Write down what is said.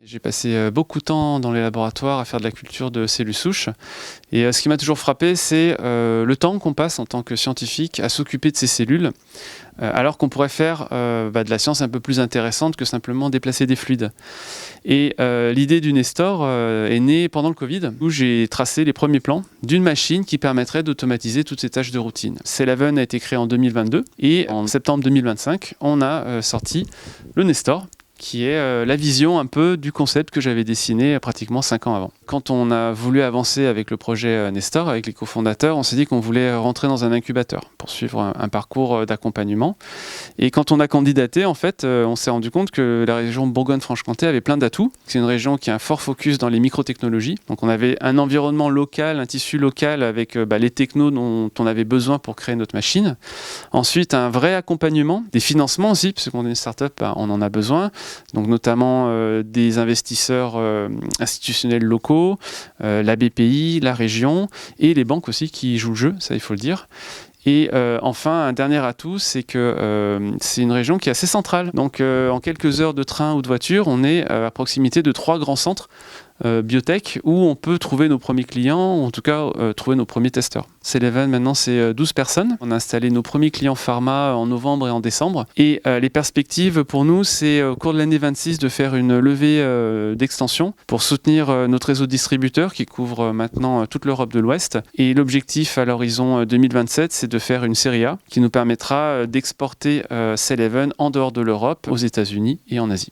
J'ai passé beaucoup de temps dans les laboratoires à faire de la culture de cellules souches et ce qui m'a toujours frappé, c'est le temps qu'on passe en tant que scientifique à s'occuper de ces cellules, alors qu'on pourrait faire de la science un peu plus intéressante que simplement déplacer des fluides. Et l'idée du Nestor est née pendant le Covid, où j'ai tracé les premiers plans d'une machine qui permettrait d'automatiser toutes ces tâches de routine. C11 a été créé en 2022 et en septembre 2025, on a sorti le Nestor, qui est la vision un peu du concept que j'avais dessiné pratiquement 5 ans avant. Quand on a voulu avancer avec le projet Nestor, avec les cofondateurs, on s'est dit qu'on voulait rentrer dans un incubateur pour suivre un parcours d'accompagnement. Et quand on a candidaté, en fait, on s'est rendu compte que la région Bourgogne-Franche-Comté avait plein d'atouts. C'est une région qui a un fort focus dans les microtechnologies. Donc on avait un environnement local, un tissu local avec les technos dont on avait besoin pour créer notre machine. Ensuite, un vrai accompagnement, des financements aussi, parce qu'on est une start-up, on en a besoin. Donc notamment des investisseurs institutionnels locaux, la BPI, la région et les banques aussi qui jouent le jeu, ça il faut le dire. Et enfin, un dernier atout, c'est que c'est une région qui est assez centrale. Donc en quelques heures de train ou de voiture, on est à proximité de 3 grands centres biotech où on peut trouver nos premiers clients, ou en tout cas trouver nos premiers testeurs. C11 maintenant c'est 12 personnes. On a installé nos premiers clients pharma en novembre et en décembre. Et les perspectives pour nous, c'est au cours de l'année 26 de faire une levée d'extension pour soutenir notre réseau de distributeurs qui couvre maintenant toute l'Europe de l'Ouest. Et l'objectif à l'horizon 2027, c'est de faire une série A qui nous permettra d'exporter C11 en dehors de l'Europe, aux États-Unis et en Asie.